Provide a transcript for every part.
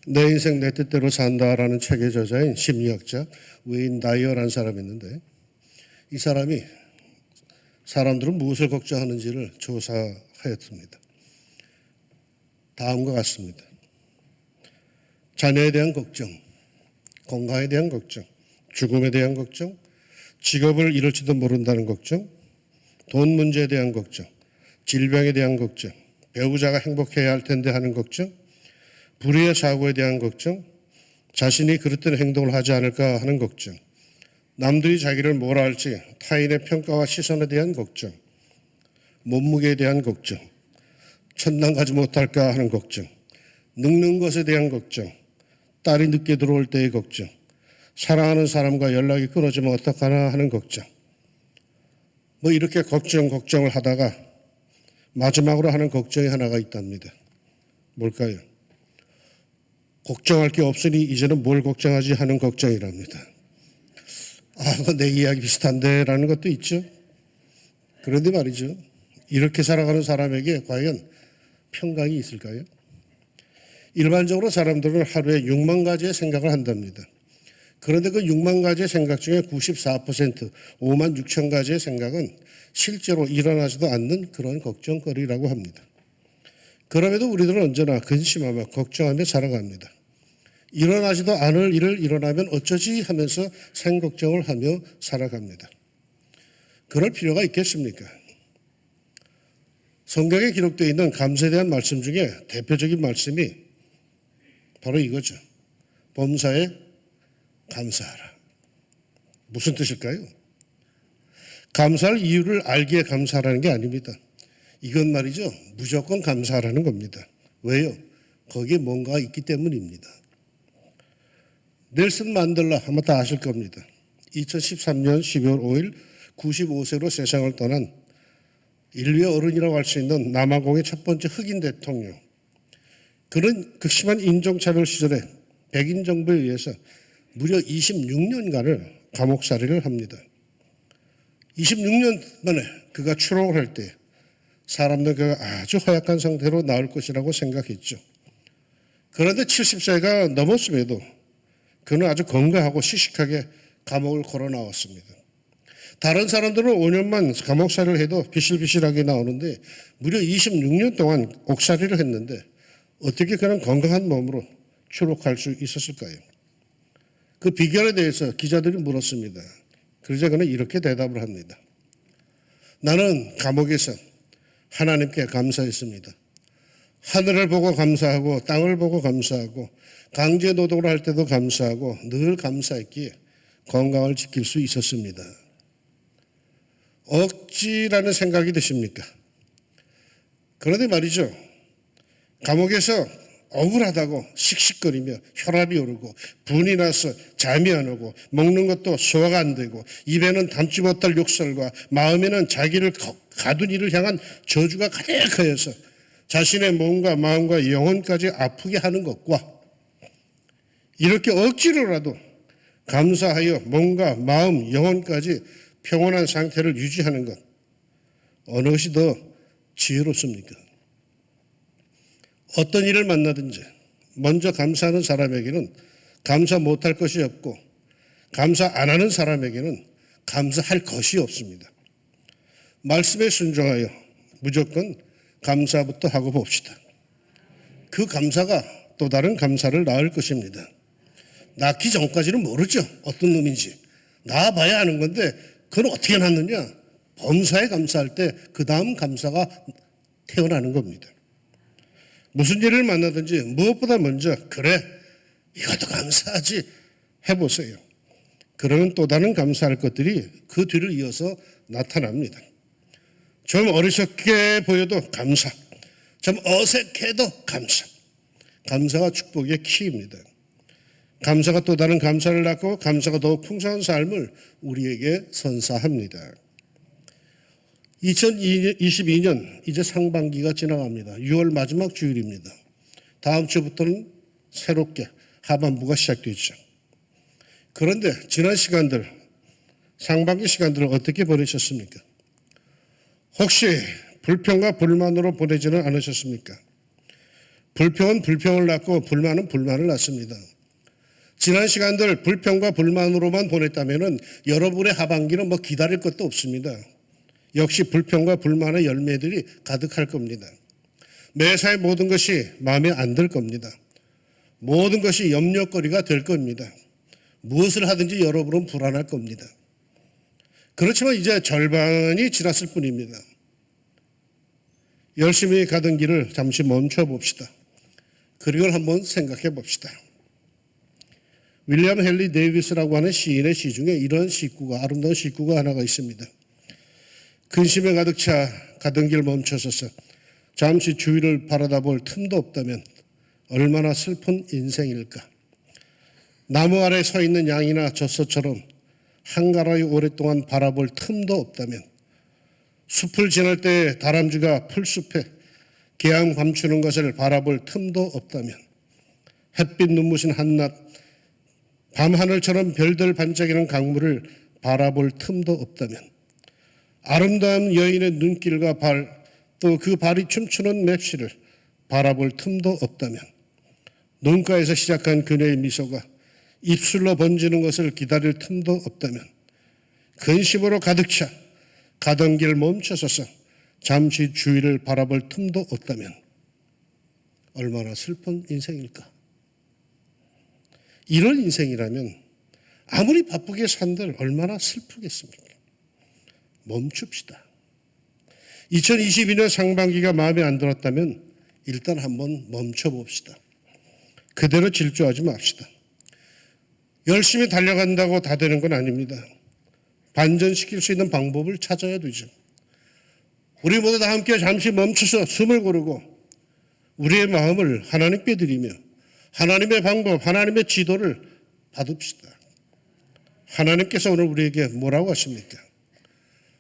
내 인생 내 뜻대로 산다라는 책의 저자인 심리학자 웨인 다이어라는 사람이 있는데, 이 사람이 사람들은 무엇을 걱정하는지를 조사하였습니다. 다음과 같습니다. 자녀에 대한 걱정, 건강에 대한 걱정, 죽음에 대한 걱정, 직업을 잃을지도 모른다는 걱정, 돈 문제에 대한 걱정, 질병에 대한 걱정, 배우자가 행복해야 할 텐데 하는 걱정, 불의의 사고에 대한 걱정, 자신이 그릇된 행동을 하지 않을까 하는 걱정, 남들이 자기를 뭐라 할지 타인의 평가와 시선에 대한 걱정, 몸무게에 대한 걱정, 천당 가지 못할까 하는 걱정, 늙는 것에 대한 걱정, 딸이 늦게 들어올 때의 걱정, 사랑하는 사람과 연락이 끊어지면 어떡하나 하는 걱정. 이렇게 걱정을 하다가 마지막으로 하는 걱정이 하나가 있답니다. 뭘까요? 걱정할 게 없으니 이제는 뭘 걱정하지 하는 걱정이랍니다. 내 이야기 비슷한데 라는 것도 있죠. 그런데 말이죠, 이렇게 살아가는 사람에게 과연 평강이 있을까요? 일반적으로 사람들은 하루에 6만 가지의 생각을 한답니다. 그런데 그 6만 가지의 생각 중에 94%, 5만 6천 가지의 생각은 실제로 일어나지도 않는 그런 걱정거리라고 합니다. 그럼에도 우리들은 언제나 근심하며 걱정하며 살아갑니다. 일어나지도 않을 일을 일어나면 어쩌지 하면서 생걱정을 하며 살아갑니다. 그럴 필요가 있겠습니까? 성경에 기록되어 있는 감사에 대한 말씀 중에 대표적인 말씀이 바로 이거죠. 범사에 감사하라. 무슨 뜻일까요? 감사할 이유를 알기에 감사하라는 게 아닙니다. 이건 말이죠, 무조건 감사하라는 겁니다. 왜요? 거기에 뭔가가 있기 때문입니다. 넬슨 만델라 아마 다 아실 겁니다. 2013년 12월 5일 95세로 세상을 떠난 인류의 어른이라고 할 수 있는 남아공의 첫 번째 흑인 대통령. 그는 극심한 인종차별 시절에 백인 정부에 의해서 무려 26년간을 감옥살이를 합니다. 26년 만에 그가 추록을 할 때 사람들은 그가 아주 허약한 상태로 나올 것이라고 생각했죠. 그런데 70세가 넘었음에도 그는 아주 건강하고 씩씩하게 감옥을 걸어 나왔습니다. 다른 사람들은 5년만 감옥살이를 해도 비실비실하게 나오는데 무려 26년 동안 옥살이를 했는데 어떻게 그런 건강한 몸으로 추록할 수 있었을까요? 그 비결에 대해서 기자들이 물었습니다. 그러자 그는 이렇게 대답을 합니다. 나는 감옥에서 하나님께 감사했습니다. 하늘을 보고 감사하고 땅을 보고 감사하고 강제 노동을 할 때도 감사하고 늘 감사했기에 건강을 지킬 수 있었습니다. 억지라는 생각이 드십니까? 그런데 말이죠, 감옥에서 억울하다고 씩씩거리며 혈압이 오르고 분이 나서 잠이 안 오고 먹는 것도 소화가 안 되고 입에는 담지 못할 욕설과 마음에는 자기를 가둔 이를 향한 저주가 가득하여서 자신의 몸과 마음과 영혼까지 아프게 하는 것과 이렇게 억지로라도 감사하여 몸과 마음, 영혼까지 평온한 상태를 유지하는 것, 어느 것이 더 지혜롭습니까? 어떤 일을 만나든지 먼저 감사하는 사람에게는 감사 못할 것이 없고 감사 안 하는 사람에게는 감사할 것이 없습니다. 말씀에 순종하여 무조건 감사부터 하고 봅시다. 그 감사가 또 다른 감사를 낳을 것입니다. 낳기 전까지는 모르죠. 어떤 놈인지. 낳아봐야 아는 건데 그건 어떻게 낳느냐. 범사에 감사할 때 그 다음 감사가 태어나는 겁니다. 무슨 일을 만나든지 무엇보다 먼저 그래 이것도 감사하지 해보세요. 그러면 또 다른 감사할 것들이 그 뒤를 이어서 나타납니다. 좀 어리석게 보여도 감사, 좀 어색해도 감사. 감사가 축복의 키입니다. 감사가 또 다른 감사를 낳고 감사가 더욱 풍성한 삶을 우리에게 선사합니다. 2022년 이제 상반기가 지나갑니다. 6월 마지막 주일입니다. 다음 주부터는 새롭게 하반부가 시작되죠. 그런데 지난 시간들, 상반기 시간들을 어떻게 보내셨습니까? 혹시 불평과 불만으로 보내지는 않으셨습니까? 불평은 불평을 낳고 불만은 불만을 낳습니다. 지난 시간들 불평과 불만으로만 보냈다면 여러분의 하반기는 기다릴 것도 없습니다. 역시 불평과 불만의 열매들이 가득할 겁니다. 매사에 모든 것이 마음에 안 들 겁니다. 모든 것이 염려거리가 될 겁니다. 무엇을 하든지 여러분은 불안할 겁니다. 그렇지만 이제 절반이 지났을 뿐입니다. 열심히 가던 길을 잠시 멈춰 봅시다. 그리고 한번 생각해 봅시다. 윌리엄 헨리 데이비스라고 하는 시인의 시 중에 이런 시구가, 아름다운 시구가 하나가 있습니다. 근심에 가득 차 가던 길 멈춰서서 잠시 주위를 바라다볼 틈도 없다면 얼마나 슬픈 인생일까. 나무 아래 서 있는 양이나 젖소처럼 한가라이 오랫동안 바라볼 틈도 없다면 숲을 지날 때 다람쥐가 풀숲에 개양 감추는 것을 바라볼 틈도 없다면 햇빛 눈부신 한낮 밤하늘처럼 별들 반짝이는 강물을 바라볼 틈도 없다면 아름다운 여인의 눈길과 발, 또 그 발이 춤추는 맵시를 바라볼 틈도 없다면 눈가에서 시작한 그녀의 미소가 입술로 번지는 것을 기다릴 틈도 없다면 근심으로 가득 차 가던 길 멈춰서서 잠시 주위를 바라볼 틈도 없다면 얼마나 슬픈 인생일까. 이런 인생이라면 아무리 바쁘게 산들 얼마나 슬프겠습니까. 멈춥시다. 2022년 상반기가 마음에 안 들었다면 일단 한번 멈춰봅시다. 그대로 질주하지 맙시다. 열심히 달려간다고 다 되는 건 아닙니다. 반전시킬 수 있는 방법을 찾아야 되죠. 우리 모두 다 함께 잠시 멈춰서 숨을 고르고 우리의 마음을 하나님께 드리며 하나님의 방법, 하나님의 지도를 받읍시다. 하나님께서 오늘 우리에게 뭐라고 하십니까?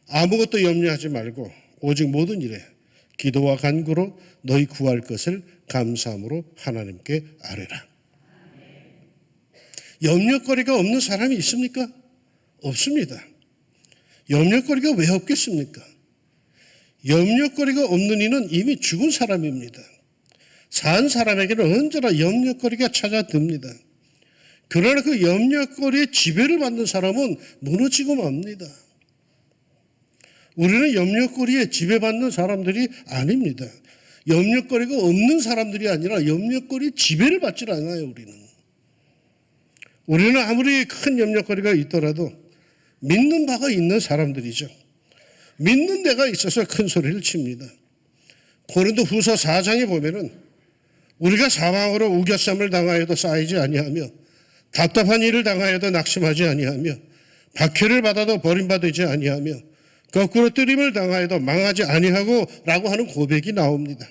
아무것도 염려하지 말고 오직 모든 일에 기도와 간구로 너희 구할 것을 감사함으로 하나님께 아뢰라. 염려거리가 없는 사람이 있습니까? 없습니다. 염려거리가 왜 없겠습니까? 염려거리가 없는 이는 이미 죽은 사람입니다. 산 사람에게는 언제나 염려거리가 찾아듭니다. 그러나 그 염려거리에 지배를 받는 사람은 무너지고 맙니다. 우리는 염려거리에 지배받는 사람들이 아닙니다. 염려거리가 없는 사람들이 아니라 염려거리에 지배를 받지 않아요. 우리는 아무리 큰 염려거리가 있더라도 믿는 바가 있는 사람들이죠. 믿는 데가 있어서 큰 소리를 칩니다. 고린도후서 4장에 보면은 우리가 사망으로 우겨쌈을 당하여도 쌓이지 아니하며 답답한 일을 당하여도 낙심하지 아니하며 박해를 받아도 버림받지 아니하며 거꾸로 뜨림을 당하여도 망하지 아니하고 라고 하는 고백이 나옵니다.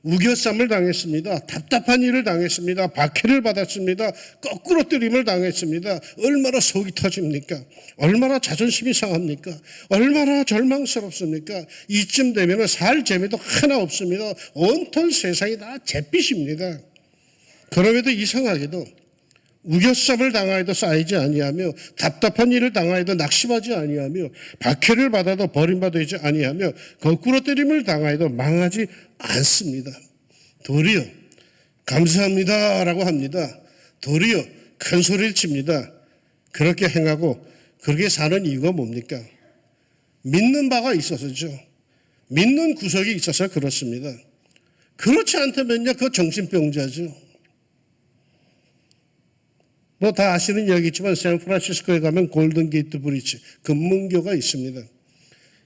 우겨쌈을 당했습니다. 답답한 일을 당했습니다. 박해를 받았습니다. 거꾸로 뜨림을 당했습니다. 얼마나 속이 터집니까? 얼마나 자존심이 상합니까? 얼마나 절망스럽습니까? 이쯤 되면 살 재미도 하나 없습니다. 온통 세상이 다 잿빛입니다. 그럼에도 이상하게도 우겨쌈을 당하여도 쌓이지 아니하며 답답한 일을 당하여도 낙심하지 아니하며 박해를 받아도 버림받지 아니하며 거꾸로 때림을 당하여도 망하지 않습니다. 도리어 감사합니다라고 합니다. 도리어 큰 소리를 칩니다. 그렇게 행하고 그렇게 사는 이유가 뭡니까? 믿는 바가 있어서죠. 믿는 구석이 있어서 그렇습니다. 그렇지 않다면요, 그 정신병자죠. 다 아시는 이야기지만 샌프란시스코에 가면 골든게이트 브리지, 금문교가 있습니다.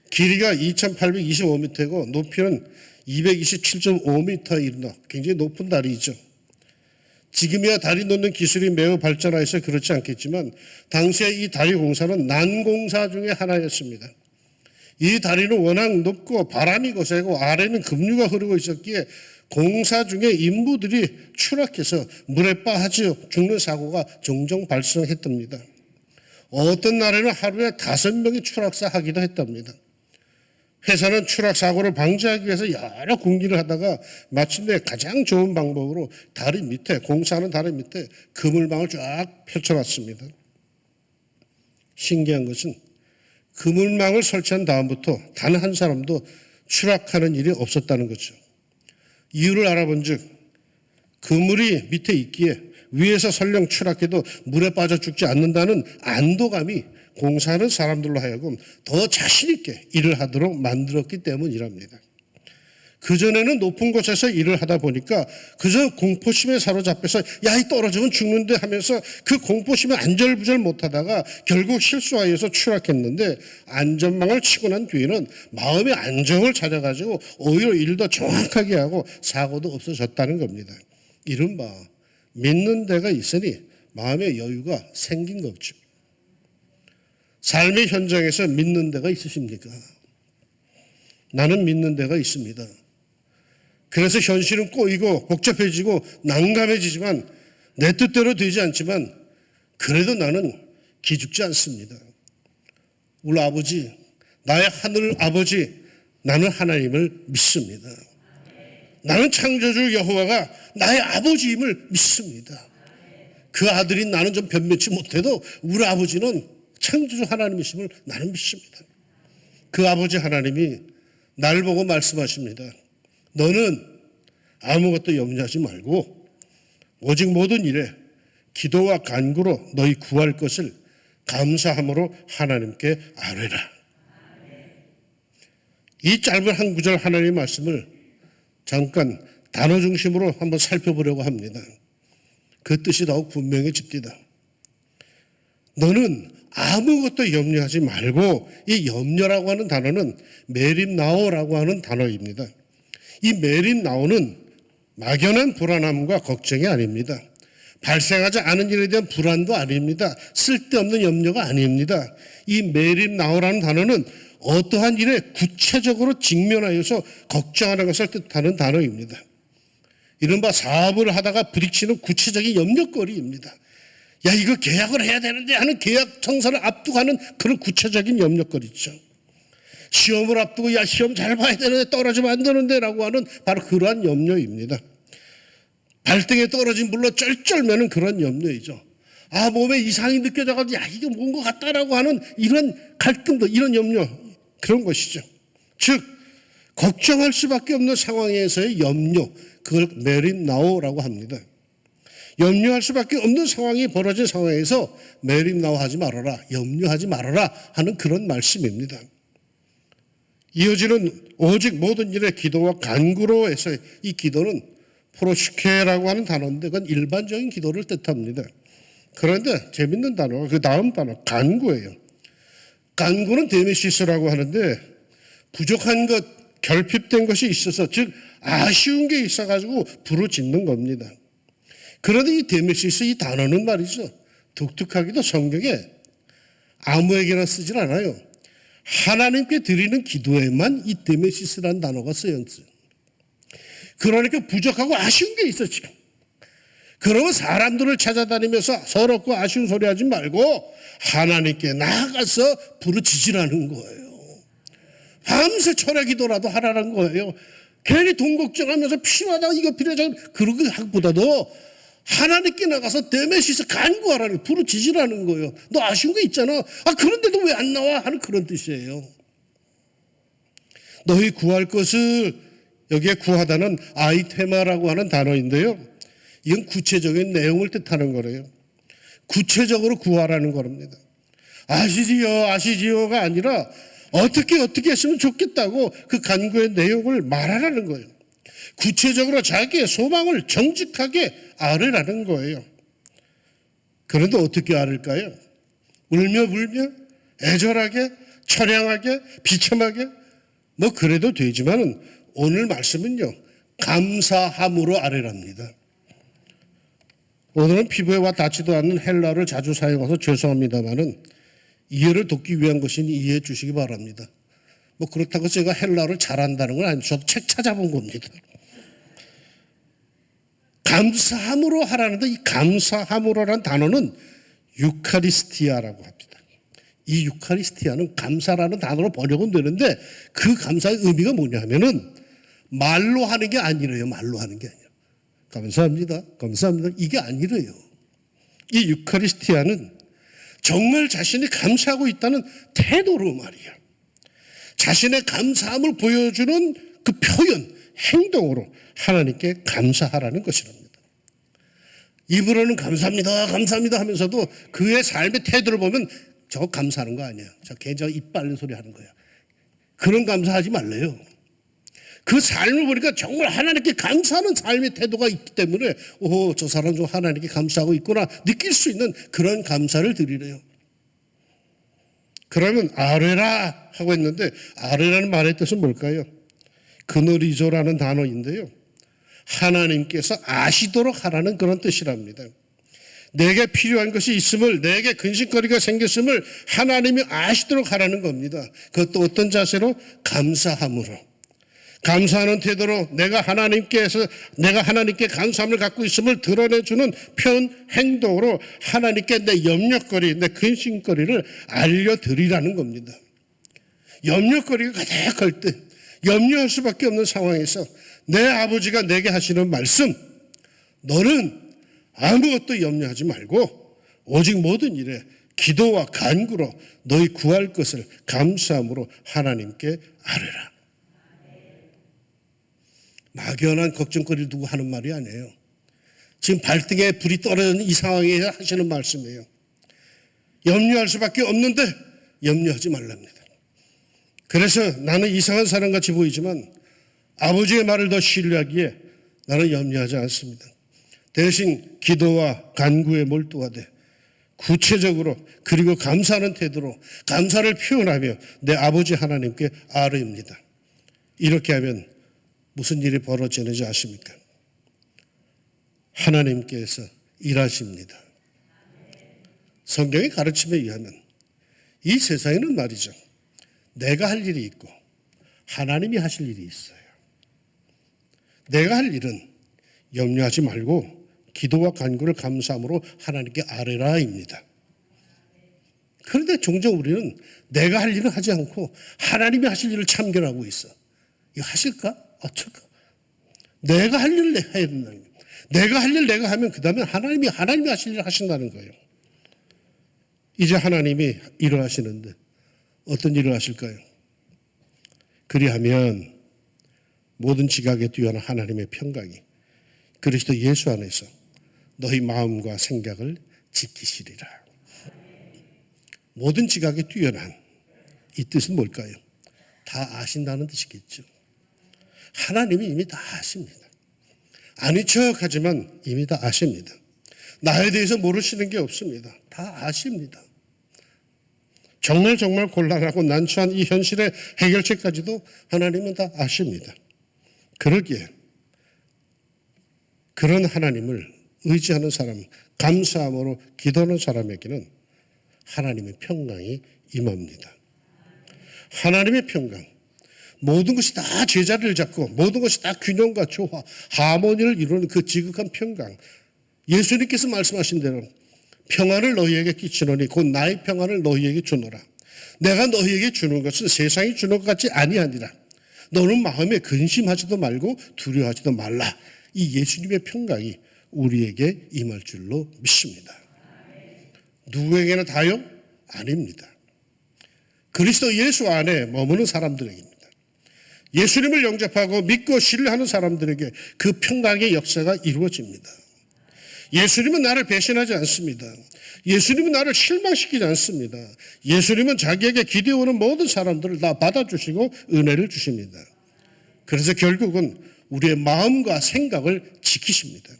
길이가 2,825m이고 높이는 227.5m에 이르나 굉장히 높은 다리이죠. 지금이야 다리 놓는 기술이 매우 발전하여서 그렇지 않겠지만 당시에 이 다리 공사는 난공사 중에 하나였습니다. 이 다리는 워낙 높고 바람이 거세고 아래는 급류가 흐르고 있었기에 공사 중에 인부들이 추락해서 물에 빠져 죽는 사고가 종종 발생했답니다. 어떤 날에는 하루에 5명이 추락사하기도 했답니다. 회사는 추락사고를 방지하기 위해서 여러 궁리를 하다가 마침내 가장 좋은 방법으로 다리 밑에, 공사하는 다리 밑에 그물망을 쫙 펼쳐놨습니다. 신기한 것은 그물망을 설치한 다음부터 단 한 사람도 추락하는 일이 없었다는 거죠. 이유를 알아본 즉 그물이 밑에 있기에 위에서 설령 추락해도 물에 빠져 죽지 않는다는 안도감이 공사하는 사람들로 하여금 더 자신 있게 일을 하도록 만들었기 때문이랍니다. 그전에는 높은 곳에서 일을 하다 보니까 그저 공포심에 사로잡혀서 야, 이 떨어지면 죽는데 하면서 그 공포심에 안절부절 못하다가 결국 실수하여서 추락했는데, 안전망을 치고 난 뒤에는 마음의 안정을 찾아가지고 오히려 일도 정확하게 하고 사고도 없어졌다는 겁니다. 이른바 믿는 데가 있으니 마음의 여유가 생긴 거죠. 삶의 현장에서 믿는 데가 있으십니까? 나는 믿는 데가 있습니다. 그래서 현실은 꼬이고 복잡해지고 난감해지지만 내 뜻대로 되지 않지만 그래도 나는 기죽지 않습니다. 우리 아버지, 나의 하늘 아버지, 나는 하나님을 믿습니다. 나는 창조주 여호와가 나의 아버지임을 믿습니다. 그 아들인 나는 좀 변변치 못해도 우리 아버지는 창조주 하나님이심을 나는 믿습니다. 그 아버지 하나님이 날 보고 말씀하십니다. 너는 아무것도 염려하지 말고 오직 모든 일에 기도와 간구로 너희 구할 것을 감사함으로 하나님께 아뢰라. 이 짧은 한 구절 하나님의 말씀을 잠깐 단어 중심으로 한번 살펴보려고 합니다. 그 뜻이 더욱 분명해집니다. 너는 아무것도 염려하지 말고, 이 염려라고 하는 단어는 메립나오라고 하는 단어입니다. 이 메립나오는 막연한 불안함과 걱정이 아닙니다. 발생하지 않은 일에 대한 불안도 아닙니다. 쓸데없는 염려가 아닙니다. 이 메립나오라는 단어는 어떠한 일에 구체적으로 직면하여서 걱정하는 것을 뜻하는 단어입니다. 이른바 사업을 하다가 부딪히는 구체적인 염려거리입니다. 야, 이거 계약을 해야 되는데 하는 계약 청사를 앞두고 하는 그런 구체적인 염려거리죠. 시험을 앞두고 야, 시험 잘 봐야 되는데 떨어지면 안 되는데 라고 하는 바로 그러한 염려입니다. 발등에 떨어진 물로 쩔쩔매는 그런 염려이죠. 아, 몸에 이상이 느껴져가지고 야, 이게 뭔 것 같다라고 하는 이런 갈등도, 이런 염려, 그런 것이죠. 즉 걱정할 수밖에 없는 상황에서의 염려, 그걸 메립나오라고 합니다. 염려할 수밖에 없는 상황이 벌어진 상황에서 메립나오 하지 말아라, 염려하지 말아라 하는 그런 말씀입니다. 이어지는 오직 모든 일에 기도와 간구로 해서 이 기도는 프로시케라고 하는 단어인데 그건 일반적인 기도를 뜻합니다. 그런데 재밌는 단어가 그 다음 단어 간구예요. 간구는 데메시스라고 하는데 부족한 것, 결핍된 것이 있어서, 즉 아쉬운 게 있어가지고 부르짖는 겁니다. 그런데 이 데메시스, 이 단어는 말이죠, 독특하게도 성경에 아무에게나 쓰질 않아요. 하나님께 드리는 기도에만 이 데메시스라는 단어가 쓰였어요. 그러니까 부족하고 아쉬운 게 있어 지금. 그러면 사람들을 찾아다니면서 서럽고 아쉬운 소리 하지 말고 하나님께 나아가서 부르짖으라는 거예요. 밤새 철야 기도라도 하라는 거예요. 괜히 돈 걱정하면서 필요하다, 이거 필요하다 그러게 하기보다도 하나님께 나가서 데메시스 간구하라는, 부르짖으라는 거예요. 너 아쉬운 게 있잖아. 아, 그런데도 왜 안 나와? 하는 그런 뜻이에요. 너희 구할 것을, 여기에 구하다는 아이테마라고 하는 단어인데요, 이건 구체적인 내용을 뜻하는 거래요. 구체적으로 구하라는 겁니다. 아시지요가 아니라 어떻게 했으면 좋겠다고 그 간구의 내용을 말하라는 거예요. 구체적으로 자기의 소망을 정직하게 아뢰라는 거예요. 그런데 어떻게 아뢰까요? 울며 불며, 애절하게, 처량하게, 비참하게, 뭐 그래도 되지만은 오늘 말씀은요, 감사함으로 아뢰랍니다. 오늘은 피부에 와 닿지도 않는 헬라어를 자주 사용해서 죄송합니다만은 이해를 돕기 위한 것이니 이해해 주시기 바랍니다. 뭐 그렇다고 제가 헬라어를 잘한다는 건 아니죠. 저도 책 찾아본 겁니다. 감사함으로 하라는데 이 감사함으로라는 단어는 유카리스티아라고 합니다. 이 유카리스티아는 감사라는 단어로 번역은 되는데 그 감사의 의미가 뭐냐면은 말로 하는 게 아니래요. 말로 하는 게 아니라. 감사합니다. 이게 아니래요. 이 유카리스티아는 정말 자신이 감사하고 있다는 태도로 말이야. 자신의 감사함을 보여주는 그 표현, 행동으로 하나님께 감사하라는 것이랍니다. 입으로는 감사합니다, 감사합니다 하면서도 그의 삶의 태도를 보면 저거 감사하는 거 아니에요. 저 걔 입 빨는 소리 하는 거야. 그런 감사하지 말래요. 그 삶을 보니까 정말 하나님께 감사하는 삶의 태도가 있기 때문에 저 사람 좀 하나님께 감사하고 있구나 느낄 수 있는 그런 감사를 드리래요. 그러면 아뢰라 하고 했는데 아뢰라는 말의 뜻은 뭘까요? 그너리조라는 단어인데요. 하나님께서 아시도록 하라는 그런 뜻이랍니다. 내게 필요한 것이 있음을, 내게 근심거리가 생겼음을 하나님이 아시도록 하라는 겁니다. 그것도 어떤 자세로? 감사함으로. 감사하는 태도로 내가 하나님께 감사함을 갖고 있음을 드러내주는 편 행동으로 하나님께 내 염려거리, 내 근심거리를 알려드리라는 겁니다. 염려거리가 가득할 때, 염려할 수밖에 없는 상황에서 내 아버지가 내게 하시는 말씀, 너는 아무것도 염려하지 말고 오직 모든 일에 기도와 간구로 너희 구할 것을 감사함으로 하나님께 아뢰라. 막연한 걱정거리를 두고 하는 말이 아니에요. 지금 발등에 불이 떨어지는 이 상황에 하시는 말씀이에요. 염려할 수밖에 없는데 염려하지 말랍니다. 그래서 나는 이상한 사람같이 보이지만 아버지의 말을 더 신뢰하기에 나는 염려하지 않습니다. 대신 기도와 간구에 몰두하되 구체적으로 그리고 감사하는 태도로 감사를 표현하며 내 아버지 하나님께 아뢰입니다. 이렇게 하면 무슨 일이 벌어지는지 아십니까? 하나님께서 일하십니다. 성경의 가르침에 의하면 이 세상에는 말이죠. 내가 할 일이 있고 하나님이 하실 일이 있어요. 내가 할 일은 염려하지 말고 기도와 간구를 감사함으로 하나님께 아뢰라입니다. 그런데 종종 우리는 내가 할 일은 하지 않고 하나님이 하실 일을 참견하고 있어. 이거 하실까? 어쩔까? 내가 할 일을 내가 해야 된다는 거예요. 내가 할 일 내가 하면 그 다음에 하나님이 하실 일을 하신다는 거예요. 이제 하나님이 일을 하시는데 어떤 일을 하실까요? 그리하면 모든 지각에 뛰어난 하나님의 평강이 그리스도 예수 안에서 너희 마음과 생각을 지키시리라. 모든 지각에 뛰어난 이 뜻은 뭘까요? 다 아신다는 뜻이겠죠. 하나님이 이미 다 아십니다. 아닌 척하지만 이미 다 아십니다. 나에 대해서 모르시는 게 없습니다. 다 아십니다. 정말 곤란하고 난처한 이 현실의 해결책까지도 하나님은 다 아십니다. 그러기에 그런 하나님을 의지하는 사람, 감사함으로 기도하는 사람에게는 하나님의 평강이 임합니다. 하나님의 평강, 모든 것이 다 제자리를 잡고 모든 것이 다 균형과 조화, 하모니를 이루는 그 지극한 평강, 예수님께서 말씀하신 대로 평안을 너희에게 끼치노니 곧 나의 평안을 너희에게 주노라. 내가 너희에게 주는 것은 세상이 주는 것 같지 아니하니라. 너는 마음에 근심하지도 말고 두려워하지도 말라. 이 예수님의 평강이 우리에게 임할 줄로 믿습니다. 누구에게나 다요? 아닙니다. 그리스도 예수 안에 머무는 사람들에게입니다. 예수님을 영접하고 믿고 신뢰하는 사람들에게 그 평강의 역사가 이루어집니다. 예수님은 나를 배신하지 않습니다. 예수님은 나를 실망시키지 않습니다. 예수님은 자기에게 기대오는 모든 사람들을 다 받아주시고 은혜를 주십니다. 그래서 결국은 우리의 마음과 생각을 지키십니다.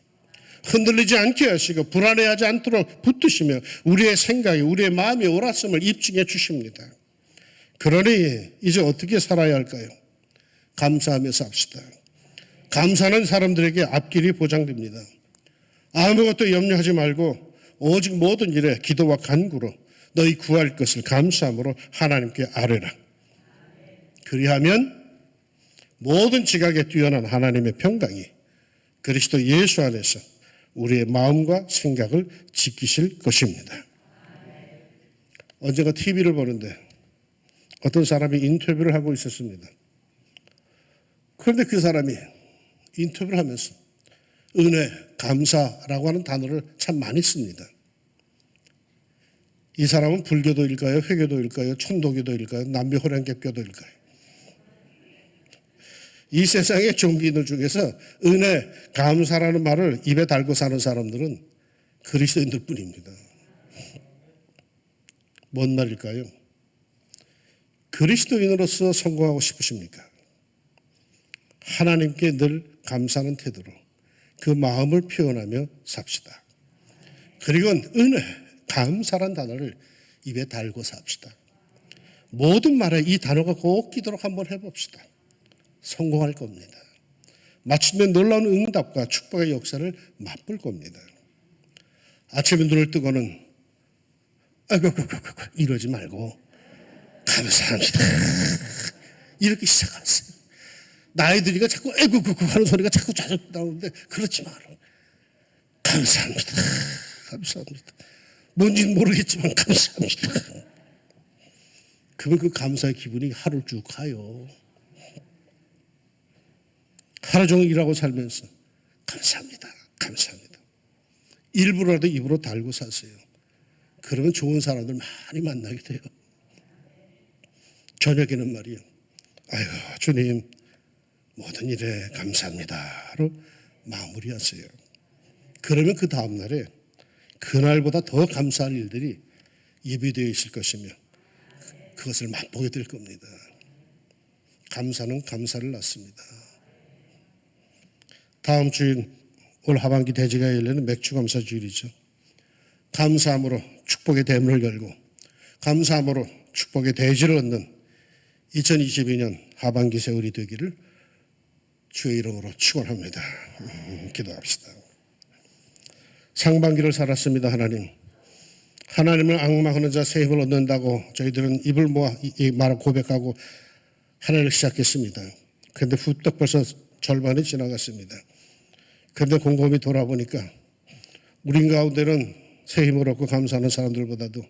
흔들리지 않게 하시고 불안해하지 않도록 붙드시며 우리의 생각이 우리의 마음의 옳았음을 입증해 주십니다. 그러니 이제 어떻게 살아야 할까요? 감사하며 삽시다. 감사하는 사람들에게 앞길이 보장됩니다. 아무것도 염려하지 말고 오직 모든 일에 기도와 간구로 너희 구할 것을 감사함으로 하나님께 아뢰라. 그리하면 모든 지각에 뛰어난 하나님의 평강이 그리스도 예수 안에서 우리의 마음과 생각을 지키실 것입니다. 언젠가 TV를 보는데 어떤 사람이 인터뷰를 하고 있었습니다. 그런데 그 사람이 인터뷰를 하면서 은혜, 감사라고 하는 단어를 참 많이 씁니다. 이 사람은 불교도일까요? 회교도일까요? 천도교도일까요? 남미호랑개교도일까요? 이 세상의 종교인들 중에서 은혜, 감사라는 말을 입에 달고 사는 사람들은 그리스도인들 뿐입니다. 뭔 말일까요? 그리스도인으로서 성공하고 싶으십니까? 하나님께 늘 감사하는 태도로 그 마음을 표현하며 삽시다. 그리고 은혜, 감사란 단어를 입에 달고 삽시다. 모든 말에 이 단어가 꼭 끼도록 한번 해봅시다. 성공할 겁니다. 마침내 놀라운 응답과 축복의 역사를 맛볼 겁니다. 아침에 눈을 뜨고는 아이고 이러지 말고 감사합니다. 이렇게 시작하세요. 나이 드니까 자꾸 아이고 하는 소리가 자꾸 나오는데 그렇지 마라. 감사합니다. 감사합니다. 뭔지는 모르겠지만 감사합니다. 그러면 그 감사의 기분이 하루 쭉 가요. 하루 종일 일하고 살면서 감사합니다. 감사합니다. 일부라도 입으로 달고 사세요. 그러면 좋은 사람들 많이 만나게 돼요. 저녁에는 말이요. 아유 주님 모든 일에 감사합니다로 마무리하세요. 그러면 그 다음날에 그날보다 더 감사할 일들이 예비되어 있을 것이며 그것을 맛보게 될 겁니다. 감사는 감사를 낳습니다. 다음 주인 올 하반기 대지가 열리는 맥주감사 주일이죠. 감사함으로 축복의 대문을 열고 감사함으로 축복의 대지를 얻는 2022년 하반기 세월이 되기를 주의 이름으로 축원합니다. 기도합시다. 상반기를 살았습니다. 하나님. 하나님을 앙망하는 자 새 힘을 얻는다고 저희들은 입을 모아 이 말을 고백하고 한 해를 시작했습니다. 그런데 후딱 벌써 절반이 지나갔습니다. 그런데 곰곰이 돌아보니까 우리 가운데는 새 힘을 얻고 감사하는 사람들보다도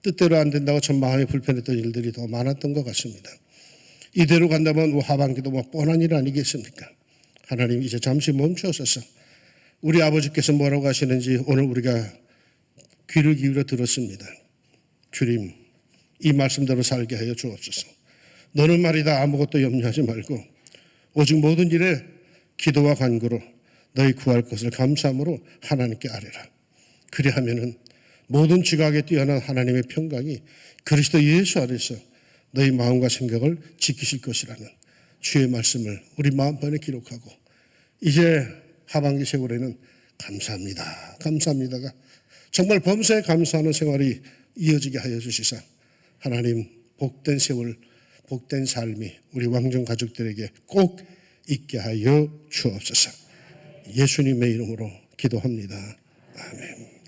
뜻대로 안 된다고 참 마음이 불편했던 일들이 더 많았던 것 같습니다. 이대로 간다면 하반기도 뻔한 일 아니겠습니까? 하나님 이제 잠시 멈추어서 우리 아버지께서 뭐라고 하시는지 오늘 우리가 귀를 기울여 들었습니다. 주님 이 말씀대로 살게 하여 주옵소서. 너는 말이다 아무것도 염려하지 말고 오직 모든 일에 기도와 간구로 너희 구할 것을 감사함으로 하나님께 아뢰라. 그리하면은 모든 지각에 뛰어난 하나님의 평강이 그리스도 예수 안에서 너희 마음과 생각을 지키실 것이라는 주의 말씀을 우리 마음판에 기록하고 이제 하반기 세월에는 감사합니다. 감사합니다가 정말 범사에 감사하는 생활이 이어지게 하여 주시사 하나님 복된 세월, 복된 삶이 우리 왕정 가족들에게 꼭 있게 하여 주옵소서. 예수님의 이름으로 기도합니다. 아멘.